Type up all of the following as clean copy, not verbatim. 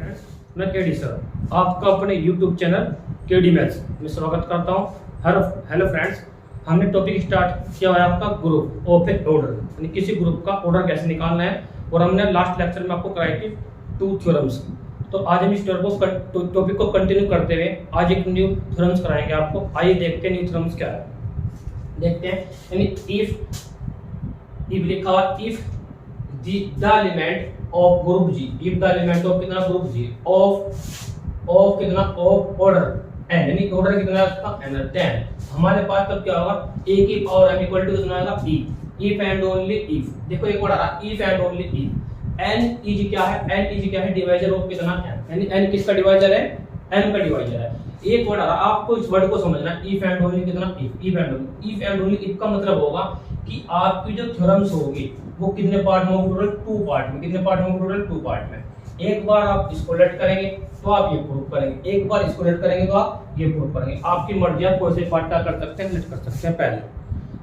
Friends, मैं KD sir आपका अपने यूट्यूब चैनल केडी मैथ्स में स्वागत करता हूँ। हेलो फ्रेंड्स, हमने टॉपिक स्टार्ट किया है आपका ग्रुप ऑफ ए ऑर्डर, यानी किसी ग्रुप का ऑर्डर कैसे निकालना है। और हमने लास्ट लेक्चर में आपको कराई थी 2 थ्योरम्स। तो आज हम इस टॉपिक को कंटिन्यू करते हुए आज एक न्यू थ्योरम्स कराएंगे आपको। आइए देखते हैं न्यू थ्योरम्स क्या है, देखते हैं। यानी इफ लिखा हुआ if the element of group G, if the element of कितना ग्रुप जी ऑफ कितना ऑफ ऑर्डर एन, यानी ऑर्डर कितना है उसका एन, देन हमारे पास तब क्या होगा a की पावर m इक्वल टू कितना आएगा b, if and only if. देखो एक वर्ड आ रहा if and only if. n is क्या है, n इज क्या है डिवाइजर ऑफ कितना m, यानी n किसका डिवाइजर है, m का डिवाइजर है। एक वर्ड आ रहा आपको इस वर्ड को समझना है इफ एंड ओनली कितना इफ एंड ओनली इफ का मतलब होगा कि आपकी जो थ्योरम्स होगी वो कितने पार्ट में होगी, टोटल 2 पार्ट में। कितने पार्ट में होगी, टोटल 2 पार्ट में। एक बार आप इसको लेट करेंगे तो आप ये प्रूव करेंगे, एक बार इसको लेट करेंगे तो आप ये प्रूव करेंगे। आपकी मर्जी, आप कोई से पार्ट का कर सकते हैं, लेट कर सकते हैं पहले।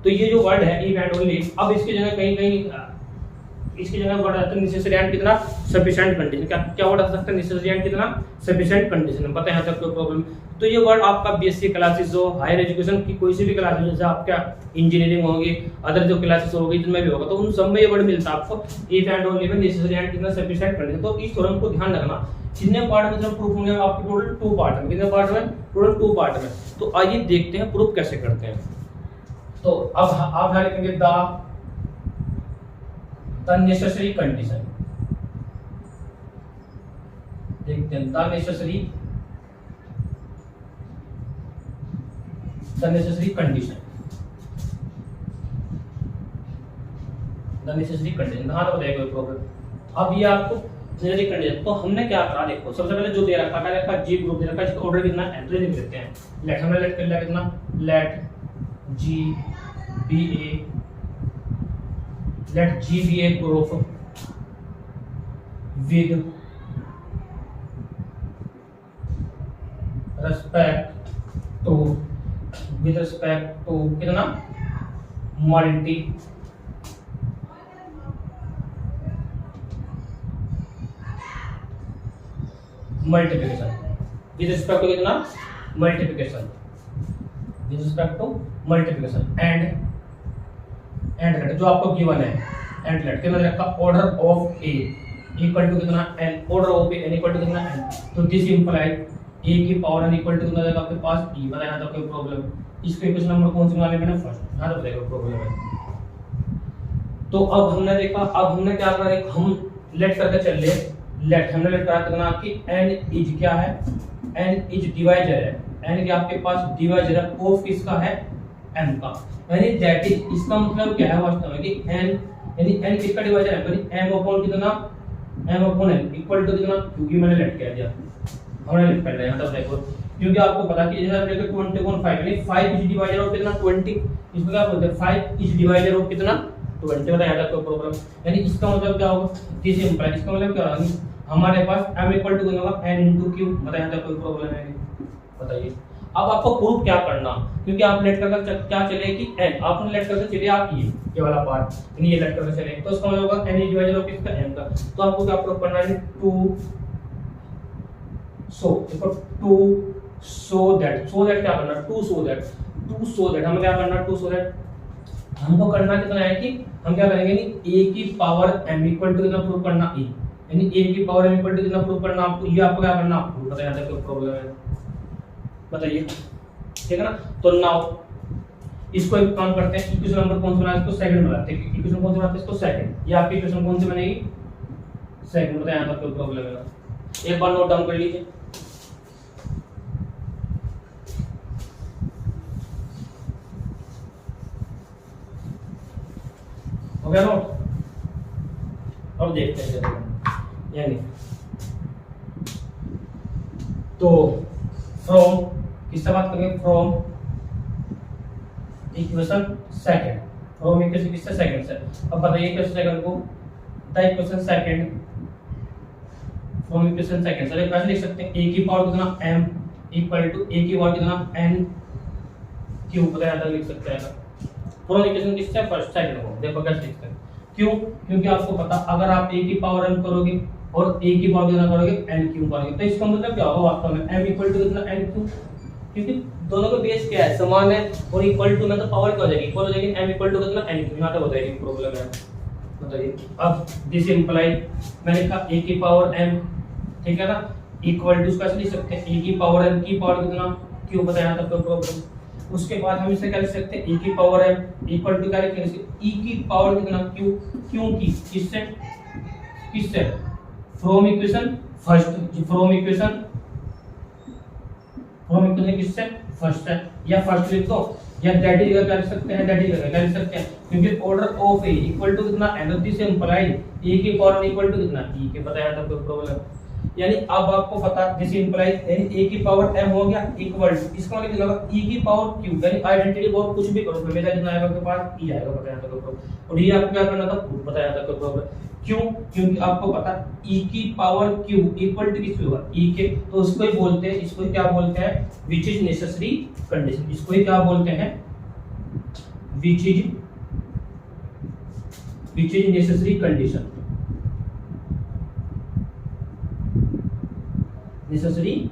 तो ये जो वर्ड है इफ एंड ओनली, अब इसकी जगह कहीं इसकी जगह वर्ड आता है नेसेसरी एंड कितना सफिशिएंट कंडीशन। क्या वर्ड आ सकता है, नेसेसरी एंड कितना सफिशिएंट कंडीशन। पता है यहाँ तक कोई प्रॉब्लम। तो ये वर्ड आपका बीएससी क्लासेस हो, हायर एजुकेशन की कोई सी भी क्लासेस, जैसे आपका इंजीनियरिंग होगी, अदर जो क्लासेस होगी जिनमें भी होगा, तो उन सब में ये वर्ड मिलता है आपको इफ एंड ओनली में नेसेसरी एंड कितना सफिशिएंट कंडीशन। तो इस थ्योरम को ध्यान रखना, कितने पार्ट में प्रूफ होंगे आपके, टोटल 2 पार्ट में। कितने पार्ट में, टोटल 2 पार्ट में। तो आइए देखते हैं प्रूफ कैसे करते हैं। तो अब आप यहाँ लिखेंगे द नेसेसरी कंडीशन, देखते हैं the necessary condition, the necessary condition. हाँ, तो बताइए कोई प्रॉब्लम। अब ये आपको नेसेसरी कंडीशन, तो हमने क्या करा, देखो सबसे पहले जो दे रखा क्या रखा, जी ग्रुप दे रखा, इसका ऑर्डर कितना है, एंट्री लिख देते हैं। लेट हमने लेट कर लिया कितना, let G be a group with respect to कितना मल्टीप्लिकेशन, विद रिस्पेक्ट टू कितना multiplication, with respect to multiplication and let जो आपको गिवन है, एंड लेट कितना रखा, order of a equal to कितना n, order of a n equal to कितना n. तो दिस इंप्लाइड a की पावर n इक्वल टू कितना जाएगा आपके पास e। बताया था कोई प्रॉब्लम, इसको इक्वेशन नंबर कौन सी वाले में ना, फर्स्ट। यहां तो बताइए प्रॉब्लम है। तो अब हमने देखा, अब हमने क्या करा, हम लेट करके चल ले, लेट हमने लेट करा कितना आपकी n इज क्या है, n इज डिवाइजर है, n के आपके पास डिवाइजर है ऑफ किसका है, m का। यानी दैट इज, इसका मतलब क्या है वास्तव में कि n यानी n किसका डिवाइजर है, यानी m अपॉन कितना, m upon n equal to कितना, क्योंकि मैंने लेट कह दिया, हमने लिख पहले यहां तक देखो, क्योंकि आपको पता कि जैसे हमने 20/5 यानी 5 इज डिवाइजर ऑफ कितना 20, इसको क्या बोलते हैं 5 इज डिवाइजर ऑफ कितना 20। बताया था कोई प्रॉब्लम, यानी इसका मतलब क्या होगा, दिस इंप्लाइज, इसका मतलब क्या होगा, हमारे पास m इक्वल टू कितना होगा n into q। बताया था कोई प्रॉब्लम है, बताइए। अब आपको प्रूफ क्या करना, क्योंकि आप लेट करके क्या चले कि n, आपने लेट करके चले आप ये वाला पार्ट, यानी ये लेट करके चले, तो इसका मतलब होगा n इज डिवाइजर ऑफ किसका, m का। तो आपको क्या प्रूफ करना है, 2 सो देखो 2 सो दैट क्या करना, 2 सो दैट हमें क्या करना, 2 सो दैट हमको करना कितना है कि हम क्या करेंगे, a की पावर m इक्वल टू कितना प्रूव करना e, यानी a की पावर m इक्वल टू कितना प्रूव करना आपको, ये आपको क्या करना, आपको बताया था कोई प्रॉब्लम है, बताइए, ठीक है ना। तो नाउ इसको एक काम करते हैं, इक्वेशन नंबर कौन सा बनाना है, इसको सेकंड बनाते हैं। इक्वेशन कौन सा बनाते हैं, इसको सेकंड। ये आपकी इक्वेशन कौन सी बनेगी, सेकंड। बताया था कोई प्रॉब्लम है, एक बार नोट डाउन कर लीजिए। हो गया नोट, अब देखते हैं यानी तो फ्रॉम किससे बात करेंगे, from equation second, from equation किससे, सेकंड से। अब बताइए इक्वेशन सेकंड को, the equation second from equation second से कैसे लिख सकते हैं, a की पावर कितना m इक्वल टू a की पावर कितना n क्यूब। बताया था लिख सकते हैं फ्रॉम इक्वेशन किससे, फर्स्ट सेकंड को। देखो कैसे लिखते हैं, क्यों? क्योंकि आपको पता अगर आप a की पावर m करोगे और a की पावर कितना करोगे n क्यूब करोगे, तो इसका मतलब क्या होगा वास्तव में m इक्वल टू कितना n क्यूब, क्योंकि दोनों का बेस क्या है, समान है, और इक्वल टू में तो पावर क्या हो जाएगी, इक्वल हो जाएगी, m इक्वल टू कितना n क्यूब। यहाँ तक बताइए प्रॉब्लम है, बताइए। अब दिस इंप्लाई मैंने कहा a की पावर m, ठीक है ना, इक्वल टू कैसे लिख सकते हैं a की पावर m की पावर कितना क्यूब, बताया तब तो प्रॉब्लम। उसके बाद हम इसे क्या लिख सकते हैं e की पावर m इक्वल टू क्या लिखेंगे e की पावर कितना q, क्योंकि किससे from equation first, from equation किससे फर्स्ट है, या फर्स्ट लिख दो या दैट इज क्या लिख सकते हैं, दैट इज क्या लिख सकते हैं, क्योंकि order of a equal to कितना n, दिस इंप्लाई a की पावर इक्वल टू कितना e के, बताया था कोई प्रॉब्लम। यानी अब आपको पता दिस इंप्लाई यानी a की पावर m हो गया इक्वल टू, इसका मतलब क्या होगा e की पावर q, यानी आइडेंटिटी बहुत कुछ भी करो हमेशा कितना आएगा आपके पास e आएगा, बताया था कोई प्रॉब्लम। और ये आपको क्या करना था, बताया था कोई प्रॉब्लम। क्यों? क्योंकि आपको पता e की पावर q इक्वल टू किस होगा e के, तो उसको ही बोलते हैं, इसको ही क्या बोलते हैं, व्हिच इज नेसेसरी कंडीशन, इसको ही क्या बोलते हैं, which is necessary condition, necessary,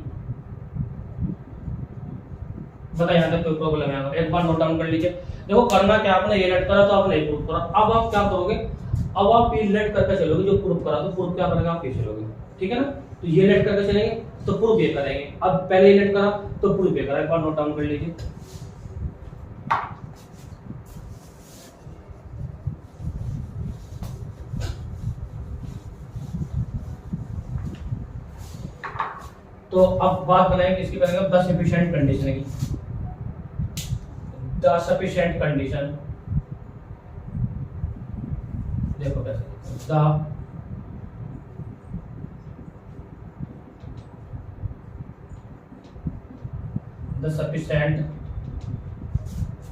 बताया यहाँ तक कोई प्रॉब्लम है, एक बार नोट डाउन कर लीजिए। देखो करना क्या, आपने ये लेट करा तो आपने प्रूफ करा, अब आप क्या करोगे, अब आप ये लेट करके चलोगे, जो प्रूफ करा तो प्रूफ क्या करेंगे आप ये चलोगे, ठीक है ना, तो ये लेट करके चलेंगे तो प्रूफ ये करेंगे, अब पहले ये लेट करा तो प्रूफ ये करा, एक बार नोट डाउन कर लीजिए। तो अब बात बनाएंगे किसकी, करेंगे द सफिशिएंट कंडीशन की, द सफिशिएंट कंडीशन, देखो कैसे the sufficient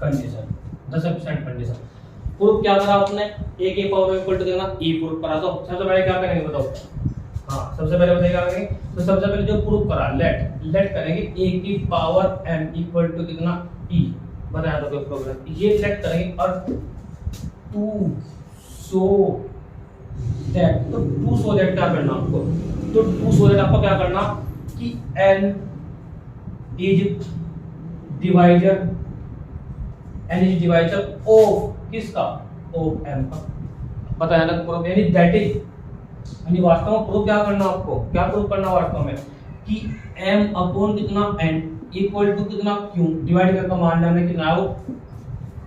condition, the sufficient condition proof क्या करा आपने, a की पावर इक्वल टू कितना e प्रूफ करा, तो सबसे पहले क्या करेंगे बताओ, हाँ सबसे पहले बताइए क्या करेंगे, तो सबसे पहले जो प्रूफ करा लेट करेंगे a की पावर m इक्वल टू कितना e, बताया तो कोई प्रॉब्लम, ये लेट करेंगे और टू सो दैट, तो टू सो दैट क्या करना आपको, तो टू सो दैट आपको क्या करना कि n इज डिवाइजर, ऑफ किसका, ऑफ m का, बताया ना प्रूफ, यानी दैट इज, यानी वास्तव में प्रूफ क्या करना आपको, क्या प्रूफ करना वास्तव में कि m अपॉन कितना n इक्वल टू कितना q, डिवाइड करके मान लिया हमने कितना आया,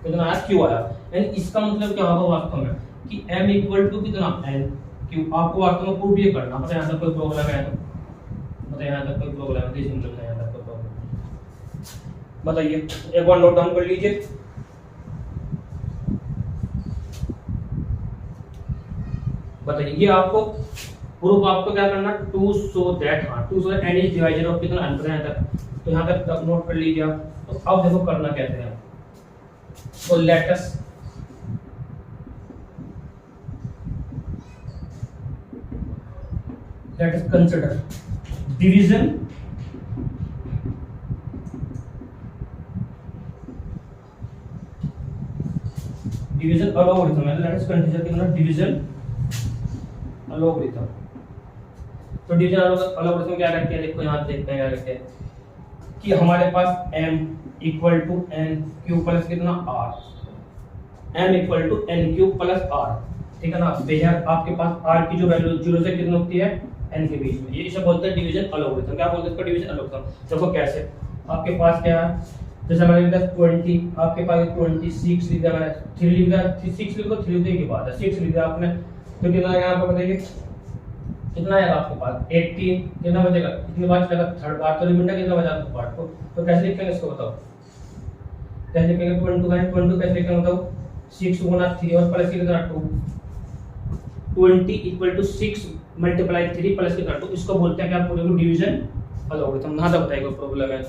कितना आया q आया, यानी इसका मतलब क्या होगा वास्तव में कि m इक्वल टू कितना n q, आपको वास्तव में प्रूफ ये करना, पता है यहाँ तक कोई प्रॉब्लम है, तो बताइए यहाँ तक कोई प्रॉब्लम है, इस मतलब यहाँ तक कोई प्रॉब्लम, बताइए एक बार नोट डाउन कर लीजिए। बताइए ये आपको प्रूफ आपको क्या करना, टू सो दैट, हाँ to show n is divisor of कितना n, यहाँ तक, तो यहाँ तक नोट कर लीजिए आप। तो अब देखो करना कैसे है, तो let us consider division, algorithm, let us consider कितना डिवीजन अलॉगरिथम, तो डिवीजन अलॉगरिथम क्या करते हैं, देखो यहाँ देखते हैं क्या करते हैं कि हमारे पास m equal to n cube plus कितना r, m equal to n cube plus r, ठीक है ना, बेशक आपके पास r की जो वैल्यू 0 से कितनी होती है n के बीच में, ये इसे बोलते हैं डिवीजन अलॉगरिथम। क्या बोलते हैं इसको, डिवीजन अलॉगरिथम। देखो कैसे, आपके पास क्या है, जैसे मैंने लिखा 20, आपके पास 26 लिखा, मैंने 3 लिखा, 6 लिखो, 3 लिखने की बात है, 6 लिखा आपने, तो कितना आएगा आपको बताइए, कितना आएगा आपके पास 18, कितना बचेगा, कितनी बार चलेगा, थर्ड बार, तो रिमाइंडर कितना बचा आपको पार्ट को, तो कैसे लिखेंगे इसको बताओ, कैसे लिखेंगे, 22 कैसे लिखेंगे बताओ, 6 गुना 3 और प्लस कितना 2, 20 इक्वल टू 6 मल्टीप्लाई 3 प्लस कितना 2, इसको बोलते हैं क्या, पूरे को डिवीजन अलॉगरिथम। ना तो बताइए कोई प्रॉब्लम है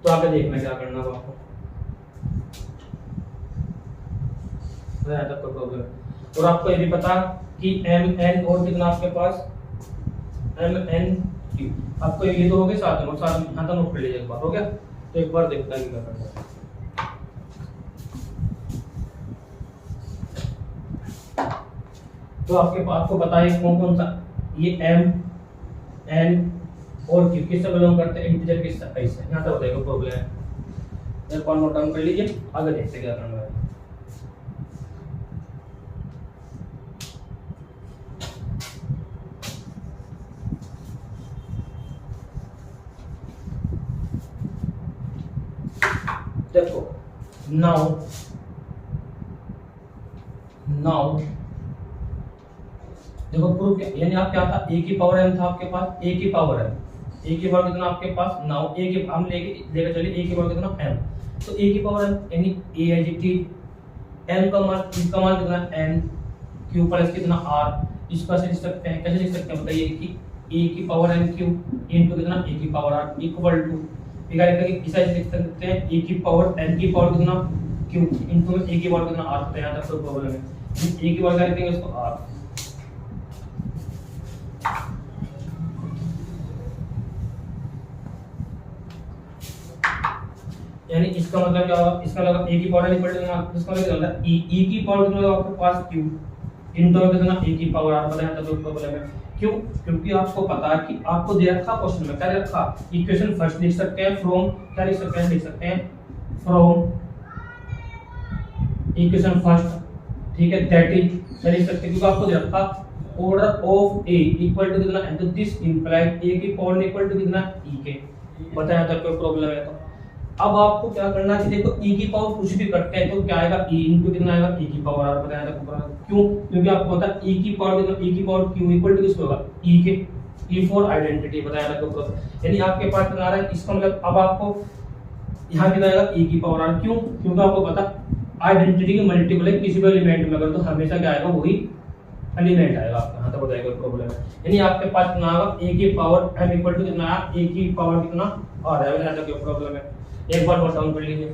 तो आगे देखना क्या करना है आपको, यहाँ तक कोई प्रॉब्लम है। और आपको ये भी पता कि m n और कितना आपके पास m n q, आपको ये तो हो गए साथ में, और साथ में यहाँ तक नोट कर लीजिए एक बार, हो गया, तो एक बार देखते हैं क्या करना है। तो आपको पता है कौन कौन सा, ये m n और q किससे बिलोंग करते हैं, इंटीजर किस से, यहाँ तक बताइए प्रॉब्लम है। एक बार नोट डाउन कर लीजिए, आगे देखते क्या करना है। देखो नाउ देखो प्रूफ क्या, यानी आप क्या था, a की पावर m था आपके पास, a की पावर m, a की पावर कितना आपके पास, नाउ a की हम लेके चलिए a की पावर कितना m, तो a की पावर m यानी a है जी, m का मान, इसका मान कितना n, q प्लस कितना r, इसका से लिख सकते हैं, कैसे लिख सकते हैं बताइए कि a की पावर n q इनटू कितना a की पावर r इक्वल टू, इसे लिख सकते हैं a की पावर n की पावर कितना q इनटू a की पावर कितना r, तो यहाँ तक कोई प्रॉब्लम है, a की पावर क्या लिखेंगे इसको r, यानी इसका मतलब क्या होगा, इसका मतलब a की पावर इक्वल टू इसका मतलब क्या होता है e की पावर कितना होगा आपके पास q इनटू कितना a की पावर r, पता है तो कोई प्रॉब्लम है क्यों, क्योंकि आपको पता है कि आपको दे रखा क्वेश्चन में क्या दे रखा, इक्वेशन फर्स्ट लिख सकते हैं फ्रॉम, क्या लिख सकते हैं, लिख सकते हैं फ्रॉम इक्वेशन फर्स्ट, ठीक है, दैट इज क्या लिख सकते हैं, क्योंकि आपको दे रखा order of a equal to कितना, तो दिस इंप्लाइड a की पावर इक्वल टू कितना e के, बताया था कोई प्रॉब्लम है। तो अब आपको क्या करना है, देखो e की पावर कुछ भी करते हैं तो क्या आएगा, e इनटू कितना आएगा e की पावर r, बताया था क्यों, क्योंकि आपको पता है e की पावर कितना, e की पावर q इक्वल टू किसको होगा e के, e फॉर आइडेंटिटी, बताया था तो, यानी आपके पास कितना आ रहा है, इसका मतलब अब आपको यहाँ कितना आएगा e की पावर r, क्यों, क्योंकि आपको पता आइडेंटिटी की मल्टीपल है किसी भी एलिमेंट में अगर, तो हमेशा क्या आएगा वही एलिमेंट आएगा आपका, यहाँ तक बताएगा प्रॉब्लम है, यानी आपके पास कितना आएगा a की पावर m इक्वल टू कितना आया, a की पावर कितना आ रहा है, यहाँ तक प्रॉब्लम है। एक बार नोट डाउन कर लीजिए,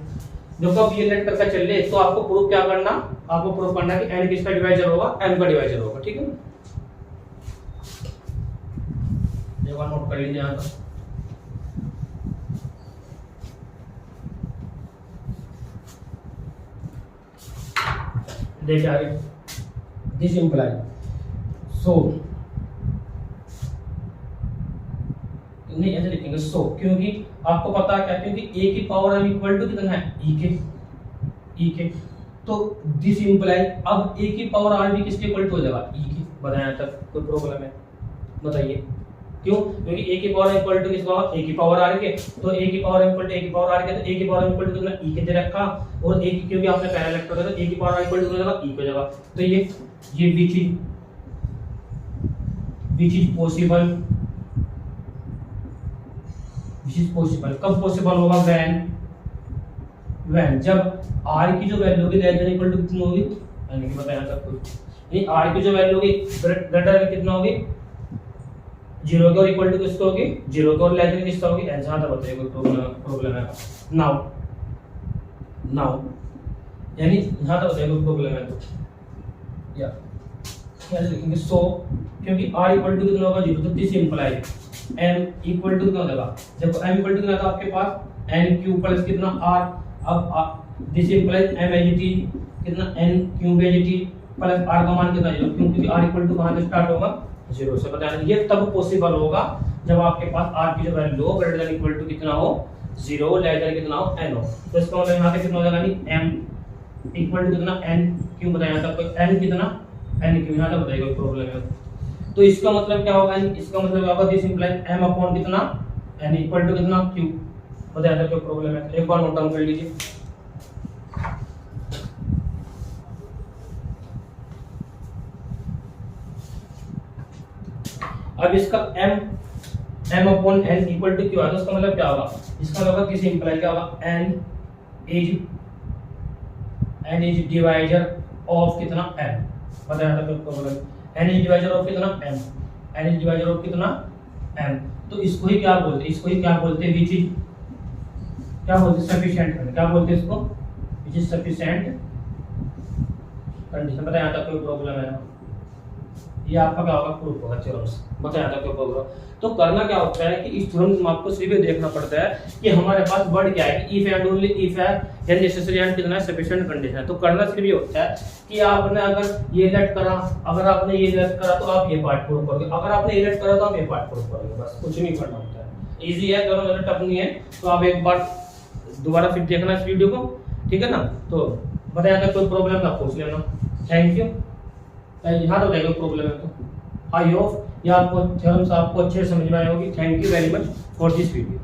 देखो अब ये लेट करके चल रहे, तो आपको प्रूफ क्या करना, आपको प्रूफ करना कि n किसका डिवाइजर होगा, m का डिवाइजर होगा, ठीक है। एक बार नोट कर लीजिए यहाँ पर, देखिए आगे, दिस इंप्लाई सो, नहीं ऐसे लिखेंगे सो, क्योंकि आपको पता है क्या, क्योंकि a की पावर m इक्वल टू कितना है e के, तो दिस इंप्लाई अब a की पावर r भी किसके इक्वल टू हो जाएगा e की, बताया तक कोई प्रॉब्लम है बताइए क्यों, क्योंकि a की पावर इक्वल टू किसका होगा, a की पावर r के, तो a की पावर इक्वल टू a की पावर r के, तो a की पावर इक्वल टू कितना e के दे रखा, और a की क्योंकि आपने पहले लेक्चर था, तो a की पावर इक्वल टू कितना e को जाएगा, तो ये which is possible, कब पॉसिबल होगा, व्हेन जब r की जो वैल्यू होगी लेस देन इक्वल टू कितनी होगी, यानी कि बताया सब कुछ, यानी r की जो वैल्यू होगी ग्रेटर देन कितना होगी 0 के, और इक्वल टू किसको होगी 0 के, और लेस देन किसका होगी, ऐसा था बताइए कोई प्रॉब्लम है। नाउ यानी यहां तक बताइए कोई प्रॉब्लम है, तो या कैसे लिखेंगे, सो क्योंकि r इक्वल टू कितना होगा 0, तो this imply m equal to कितना हो जाएगा, जब m इक्वल टू कितना था आपके पास n q प्लस कितना r, अब this implies m as T कितना n q as T plus r का मान कितना 0, क्योंकि r इक्वल टू कहां से स्टार्ट होगा 0 से, बताया ये तब पॉसिबल होगा जब आपके पास r की जो वैल्यू हो ग्रेटर देन इक्वल टू कितना हो 0, लेस देन कितना हो n हो, तो इसका मतलब यहां पे कितना हो जाएगा, यानी m इक्वल टू कितना n q, बताया था कोई n कितना n q, यहां तक बताइए कोई प्रॉब्लम है, तो इसका मतलब क्या होगा, इसका मतलब क्या होगा, दिस इंप्लाइज m अपॉन कितना n इक्वल टू कितना q, बताया था कोई प्रॉब्लम है, एक बार नोट डाउन कर लीजिए। अब इसका m upon n equal to q है, तो इसका मतलब क्या होगा, इसका मतलब होगा किसी इंप्लाई क्या होगा, n इज डिवाइजर ऑफ कितना m, बताया था कोई problem, n is divisor of कितना m, n is divisor of कितना m, तो इसको ही क्या बोलते हैं, इसको ही क्या बोलते हैं, विच इज क्या बोलते हैं, सफिशिएंट, क्या बोलते हैं इसको, विच इज सफिशिएंट कंडीशन, बताया था कोई प्रॉब्लम है ना। ये आपका क्या होगा, प्रूफ होगा थ्योरम्स। बताया था क्यों प्रोग्राम। तो करना क्या होता है कि इस थ्योरम्स में आपको सिर्फ ये देखना पड़ता है कि हमारे पास वर्ड क्या है, कि इफ एंड ओनली इफ है या नेसेसरी एंड कितना सफिशिएंट कंडीशन है। तो करना सिर्फ ये होता है कि आपने अगर ये लेट करा, अगर आपने ये लेट करा तो आप ये पार्ट प्रूव करोगे, अगर आपने ये लेट करा तो आप ये पार्ट प्रूव करोगे, बस कुछ नहीं करना होता है। इजी है, दोनों ज्यादा टफ नहीं है। तो आप एक बार दोबारा फिर देखना इस वीडियो को, ठीक है ना। तो बताया था कोई प्रॉब्लम ना पूछ लेना। Thank you. ध्यान हो जाएगा प्रॉब्लम है तो। आई होप ये आपको थ्योरम्स आपको अच्छे से समझ में आए होगी। Thank you very much for this video.